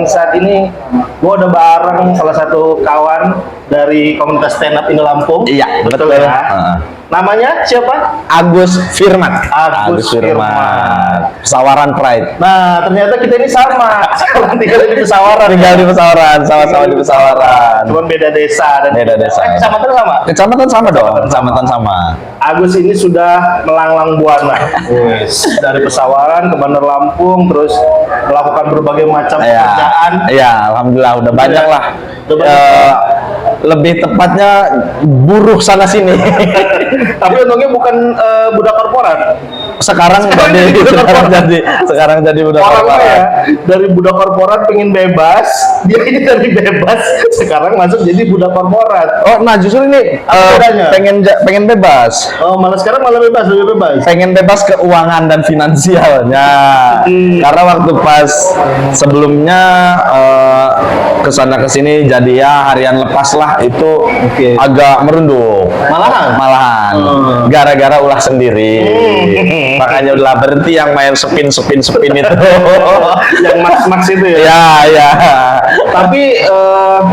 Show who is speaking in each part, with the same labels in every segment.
Speaker 1: Saat ini gue udah bareng salah satu kawan dari komunitas stand up Indo Lampung.
Speaker 2: Iya, betul
Speaker 1: ya. Namanya siapa?
Speaker 2: Agus Firman.
Speaker 1: Agus Firman.
Speaker 2: Pesawaran Pride.
Speaker 1: Nah, ternyata kita ini sama. Sekarang tinggal di Pesawaran.
Speaker 2: Tinggal di Pesawaran, sama-sama di Pesawaran.
Speaker 1: Cuman beda desa dan
Speaker 2: Beda desa.
Speaker 1: kecamatan sama.
Speaker 2: Kecamatan sama dong, kecamatan sama.
Speaker 1: Agus ini sudah melanglang buana. Dari Pesawaran ke Bandar Lampung, terus melakukan berbagai macam pekerjaan.
Speaker 2: Iya, alhamdulillah udah banyak lah.
Speaker 1: Udah banyak.
Speaker 2: Lebih tepatnya buruh sana sini.
Speaker 1: Tapi untungnya bukan budak korporat.
Speaker 2: Sekarang jadi budak
Speaker 1: Orang
Speaker 2: korporat.
Speaker 1: ya, dari budak korporat pengen bebas, dia ini dari bebas sekarang masuk jadi budak korporat.
Speaker 2: Oh, nah justru ini
Speaker 1: bedanya?
Speaker 2: pengen bebas.
Speaker 1: Oh, malah sekarang malah bebas, lebih bebas.
Speaker 2: Pengen bebas keuangan dan finansialnya. Karena waktu pas sebelumnya kesana kesini jadi ya harian lepas lah itu agak merunduk. Malahan. Gara-gara ulah sendiri. Makanya udah berhenti yang main spin itu.
Speaker 1: Yang max itu ya.
Speaker 2: Ya.
Speaker 1: Tapi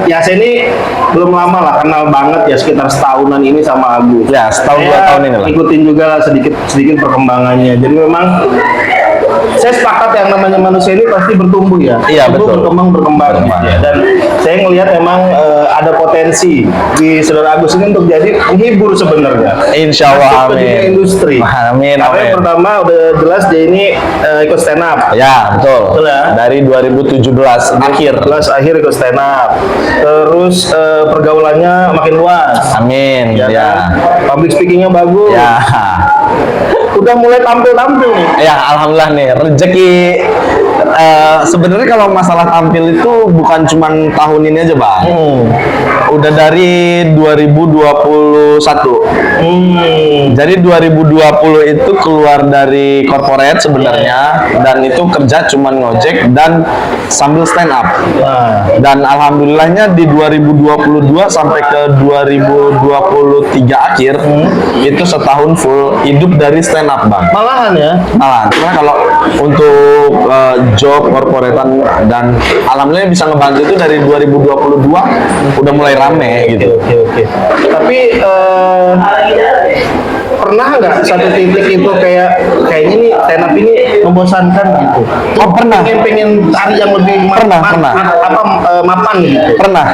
Speaker 1: ya saya ini belum lama lah kenal banget ya, sekitar setahunan ini sama Agus.
Speaker 2: Ya, setahun 2 tahun ini lah.
Speaker 1: Ikutin juga lah sedikit perkembangannya. Jadi memang saya sepakat yang namanya manusia ini pasti bertumbuh ya.
Speaker 2: Iya, betul.
Speaker 1: Berkembang. Gitu ya. Dan saya ngelihat memang ada potensi di saudara Agus ini untuk jadi penghibur sebenarnya.
Speaker 2: Insya Allah,
Speaker 1: Masuk ke dunia
Speaker 2: amin.
Speaker 1: industri.
Speaker 2: Amin,
Speaker 1: Karena yang
Speaker 2: amin.
Speaker 1: pertama udah jelas dia ini ikut stand up.
Speaker 2: Ya, betul.
Speaker 1: Betul ya?
Speaker 2: Dari 2017 akhir.
Speaker 1: Kelas akhir ikut stand up. Terus pergaulannya makin luas.
Speaker 2: Amin.
Speaker 1: Ya,
Speaker 2: Ya.
Speaker 1: kan? Public speakingnya bagus.
Speaker 2: Ya.
Speaker 1: Udah mulai tampil nih.
Speaker 2: Ya, alhamdulillah nih rezeki. Sebenarnya kalau masalah tampil itu bukan cuma tahun ini aja, Bang. Udah dari 2021. Jadi 2020 itu keluar dari corporate sebenarnya dan itu kerja cuma ngojek dan sambil stand up. Dan alhamdulillahnya di 2022 sampai ke 2023 akhir itu setahun full hidup dari stand up, Bang.
Speaker 1: Malahan ya.
Speaker 2: Malahan, karena kalau untuk job korporetan dan alhamdulillah bisa ngebantu itu dari 2022 udah mulai rame gitu.
Speaker 1: Oke. Tapi pernah nggak satu titik itu kayaknya ini stand up ini membosankan gitu?
Speaker 2: Oh, pernah.
Speaker 1: Pengen cari yang lebih
Speaker 2: Pernah.
Speaker 1: mapan gitu.
Speaker 2: Pernah.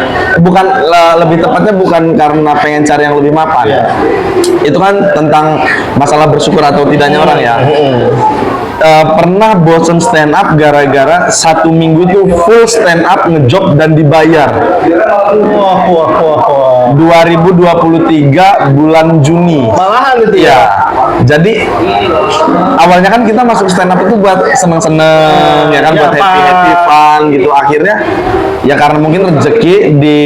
Speaker 2: Bukan lebih tepatnya bukan karena pengen cari yang lebih mapan. Itu kan tentang masalah bersyukur atau tidaknya orang ya. Pernah bosen stand up gara-gara 1 minggu tuh full stand up ngejob dan dibayar.
Speaker 1: Wah.
Speaker 2: 2023 bulan Juni.
Speaker 1: Malahan gitu ya.
Speaker 2: Ya, jadi awalnya kan kita masuk stand up itu buat seneng-seneng, ya kan, buat happy fun gitu. Akhirnya ya karena mungkin rezeki di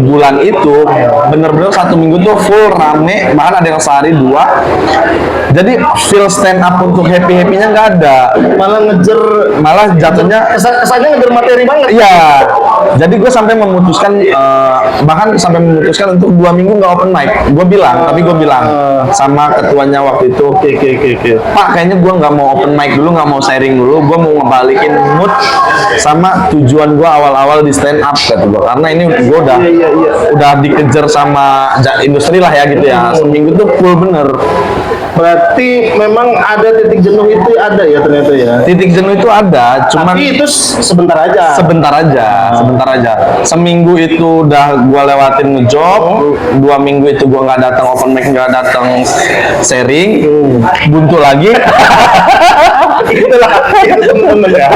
Speaker 2: bulan itu bener-bener 1 minggu tuh full rame, bahkan ada yang sehari 2. Jadi feel stand up untuk happy-happynya nggak ada. Malah jatuhnya
Speaker 1: Kesannya ngejar materi banget.
Speaker 2: iya. Jadi gue sampai memutuskan bahkan sampai memutuskan untuk 2 minggu nggak open mic. Gue bilang sama ketuanya waktu itu, Pak, kayaknya gue nggak mau open mic dulu, nggak mau sharing dulu. Gue mau ngebalikin mood sama tujuan gue awal-awal di stand up kata gue. Karena ini gue udah dikejar sama industri lah ya gitu ya. Seminggu tuh full bener.
Speaker 1: Berarti memang ada titik jenuh itu ada ya ternyata ya.
Speaker 2: Titik jenuh itu ada, cuman
Speaker 1: Tapi itu sebentar aja.
Speaker 2: sebentar aja. Seminggu itu udah gua lewatin ngejob, 2 minggu itu gua nggak datang open mic, nggak datang sharing, buntu lagi.
Speaker 1: Itulah itu temen-temen ya.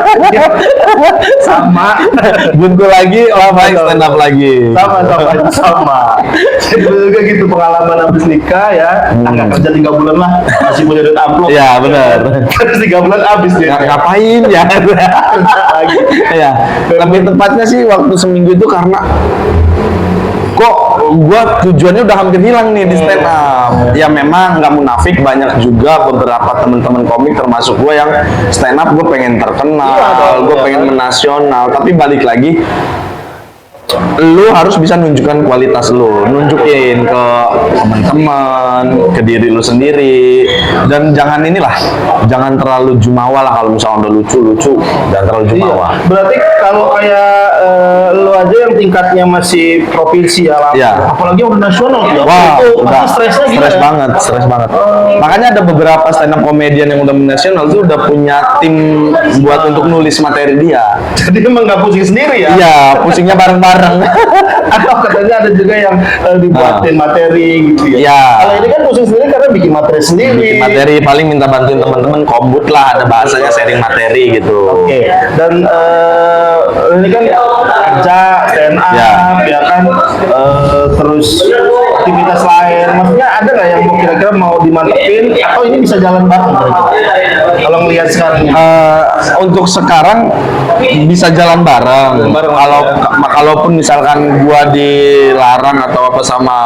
Speaker 1: Sama.
Speaker 2: Buntu lagi, baik stand up lagi.
Speaker 1: Sama. Jadi juga gitu pengalaman habis nikah ya. Agak kerja 3 bulan lah, masih punya duit amplop.
Speaker 2: Ya benar.
Speaker 1: Terus 3 bulan habis dia.
Speaker 2: Ngapain ya?
Speaker 1: Kerja lagi.
Speaker 2: Ya, lebih tepatnya sih waktu seminggu itu karena kok gua tujuannya udah hampir hilang nih di stand up. Ya memang nggak munafik, banyak juga beberapa teman-teman komik termasuk gua yang stand up gua pengen terkenal, gua pengen menasional, tapi balik lagi lu harus bisa nunjukkan kualitas lu, nunjukin ke teman-teman, ke diri lu sendiri, dan jangan jangan terlalu jumawa lah. Kalau misalnya udah lucu, jangan terlalu jumawa.
Speaker 1: Iya. Berarti kalau kayak lu aja yang tingkatnya masih provinsi ya,
Speaker 2: Iya.
Speaker 1: apalagi udah nasional ya.
Speaker 2: Wah,
Speaker 1: itu
Speaker 2: udah
Speaker 1: pasti stresnya gila
Speaker 2: stres
Speaker 1: ya.
Speaker 2: banget, stres banget. Makanya ada beberapa stand up komedian yang udah nasional tuh udah punya tim buat untuk nulis materi dia.
Speaker 1: Jadi emang nggak pusing sendiri ya.
Speaker 2: Iya, pusingnya bareng-bareng.
Speaker 1: Atau katanya ada juga yang dibuatin materi gitu ya.
Speaker 2: Iya.
Speaker 1: Kalau ini kan pusing sendiri karena bikin materi sendiri.
Speaker 2: Bikin materi, paling minta bantuin teman-teman, kombut lah, ada bahasanya sharing materi gitu.
Speaker 1: Oke. Dan ini kan kerja stand up ya kan, terus aktivitas lain. Maksudnya ada nggak yang kira-kira mau dimantepin atau ini bisa jalan bareng? Kalau ngelihat sekarang ini.
Speaker 2: Untuk sekarang bisa jalan bareng. Kalaupun misalkan gua dilarang atau apa sama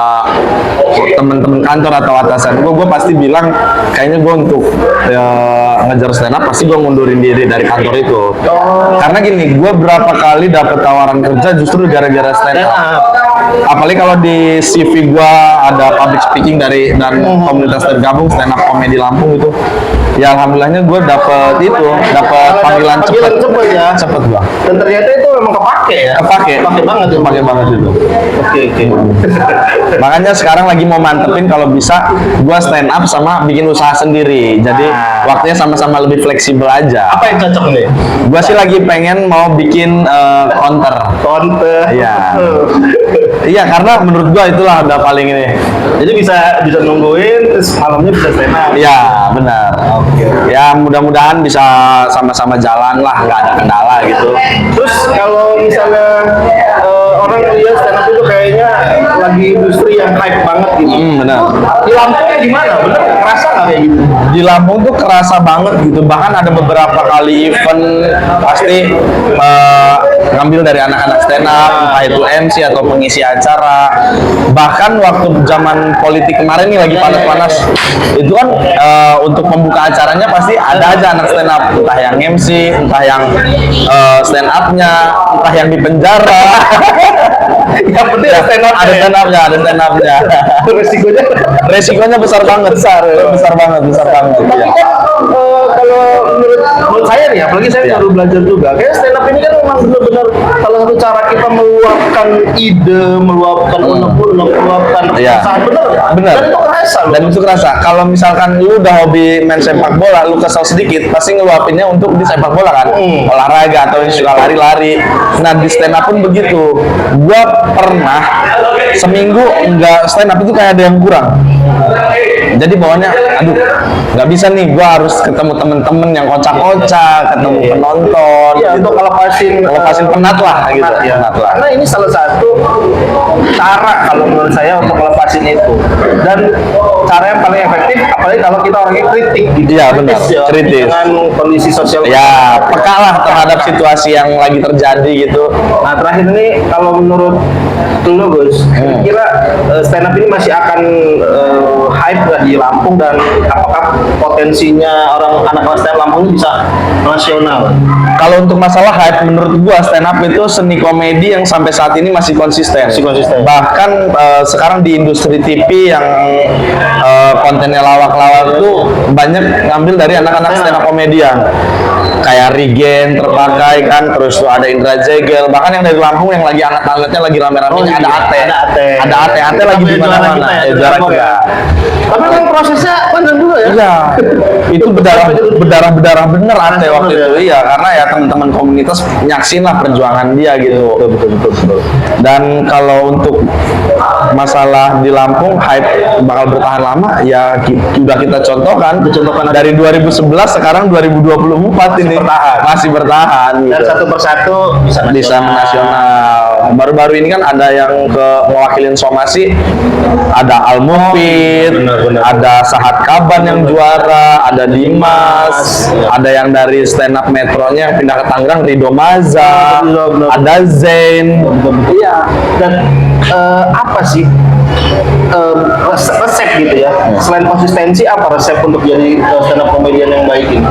Speaker 2: teman-teman kantor atau atasan gua pasti bilang kayaknya gua untuk ngejar stand up pasti gua ngundurin diri dari kantor itu. Karena gini, gua berapa kali dapet tawaran kerja justru gara-gara stand up. Apalagi kalau di CV gua ada public speaking dan komunitas tergabung stand up komedi Lampung itu. Ya alhamdulillahnya gue dapet panggilan cepet
Speaker 1: ya.
Speaker 2: Cepet gua.
Speaker 1: Dan ternyata itu memang kepake ya.
Speaker 2: Kepake
Speaker 1: banget ya.
Speaker 2: Kepake banget itu.
Speaker 1: Oke.
Speaker 2: Makanya sekarang lagi mau mantepin kalau bisa gua stand up sama bikin usaha sendiri. Jadi waktunya sama-sama lebih fleksibel aja.
Speaker 1: Apa yang cocok nih?
Speaker 2: Gua sih lagi pengen mau bikin counter. Iya. Iya, karena menurut gua itulah udah paling ini.
Speaker 1: Jadi bisa nungguin terus malamnya bisa stand up.
Speaker 2: Iya, benar. Ya mudah-mudahan bisa sama-sama jalan lah, nggak ada kendala gitu.
Speaker 1: Terus kalau misalnya orang lihat stand up itu kayaknya lagi industri yang hype banget gitu.
Speaker 2: Benar.
Speaker 1: Di Lampung gimana? Bener kerasa nggak kayak gitu?
Speaker 2: Di Lampung tuh kerasa banget gitu. Bahkan ada beberapa kali event pasti ngambil dari anak-anak stand up, entah itu MC atau pengisi acara. Bahkan waktu zaman politik kemarin nih lagi panas-panas, itu kan untuk pembuka acaranya pasti ada aja anak stand up, entah yang MC, entah yang stand up-nya, entah yang di penjara.
Speaker 1: Yang penting ada stand up.
Speaker 2: Ada stand up-nya, ada stand up-nya. Resikonya besar banget. Besar banget.
Speaker 1: Tapi
Speaker 2: Ya.
Speaker 1: kan kalau menurut saya nih, apalagi saya baru belajar juga, kayak stand up ini kan memang benar-benar salah satu cara kita meluapkan ide, meluapkan unek-unek, meluapkan perasaan, bener. Dan itu kerasa.
Speaker 2: Kalau misalkan lu udah hobi main sepak bola, lu kesel sedikit, pasti ngeluapinnya untuk di sepak bola kan, olahraga atau yang suka lari-lari. Nah di stand up pun begitu. Gua pernah seminggu nggak stand up itu kayak ada yang kurang. Jadi bawahnya, aduh, nggak bisa nih, gua harus ketemu temen-temen yang kocak-kocak, ketemu penonton.
Speaker 1: Iya, untuk
Speaker 2: ngelepasin penat lah, gitu.
Speaker 1: Ya.
Speaker 2: Penat lah.
Speaker 1: Karena ini salah satu cara kalau menurut saya untuk ngelepasin itu. Dan cara yang paling efektif, apalagi kalau kita orangnya kritik gitu.
Speaker 2: Iya, benar. Kritis.
Speaker 1: Dengan kondisi sosial.
Speaker 2: Ya, peka lah terhadap situasi yang lagi terjadi gitu.
Speaker 1: Nah, terakhir ini kalau menurut lu Gus, kira stand up ini masih akan hype nggak di Lampung, dan apakah potensinya anak-anak stand up Lampung ini bisa nasional?
Speaker 2: Kalau untuk masalah hype, menurut gua stand up itu seni komedi yang sampai saat ini masih konsisten. Bahkan sekarang di industri TV yang kontennya lawak-lawak itu banyak ngambil dari anak-anak stand up komedian. Kayak Regen terpakai kan, terus tuh ada Indra Jegel, bahkan yang dari Lampung yang lagi anget-angetnya lagi rame-ramenya ada Ate lagi di mana-mana.
Speaker 1: Tapi kan prosesnya panjang juga ya?
Speaker 2: Iya, itu berdarah bener Ate waktu itu. Iya, karena ya teman-teman komunitas nyaksin lah perjuangan dia gitu. Betul. Dan kalau untuk masalah di Lampung hype bakal bertahan lama, ya sudah kita contohkan dari 2011 sekarang 2024 ini masih bertahan.
Speaker 1: Dan
Speaker 2: gitu.
Speaker 1: satu persatu
Speaker 2: bisa nasional. Baru-baru ini kan ada yang mewakilin Somasi, ada Al Mufid, ada Sahat Kaban yang juara, ada Dimas, ada yang dari stand up metronya yang pindah ke Tangerang, Rido Maza, ada Zain.
Speaker 1: Iya. Dan apa sih resep gitu ya. Selain konsistensi, apa resep untuk jadi stand up comedian yang baik ini?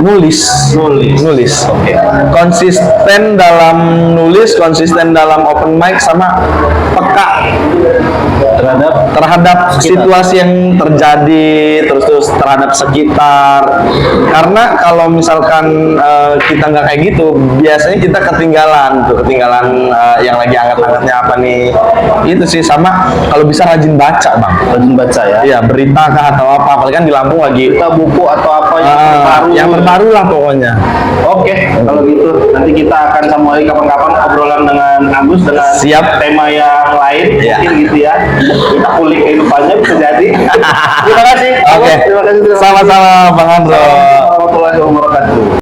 Speaker 2: Nulis.
Speaker 1: Oke.
Speaker 2: Konsisten dalam nulis, konsisten dalam open mic, sama peka terhadap situasi yang terjadi, terus terhadap sekitar. Karena kalau misalkan kita nggak kayak gitu, biasanya kita ketinggalan yang lagi hangat-hangatnya apa nih. Itu sih. Sama kalau bisa rajin baca, Bang.
Speaker 1: Rajin baca ya.
Speaker 2: Iya, berita kah atau apa, apalagi kan di Lampung lagi
Speaker 1: Kita buku atau apa yang terbaru.
Speaker 2: yang terbaru lah pokoknya.
Speaker 1: Oke, kalau gitu nanti kita akan sambung lagi kapan-kapan obrolan dengan Agus dengan
Speaker 2: Siap.
Speaker 1: tema yang lain,
Speaker 2: Iya.
Speaker 1: mungkin gitu ya. Kita kulik kehidupannya bisa jadi. Terima kasih.
Speaker 2: Oke.
Speaker 1: Terima kasih.
Speaker 2: Sama-sama, Bang Andro.
Speaker 1: Warahmatullahi wabarakatuh.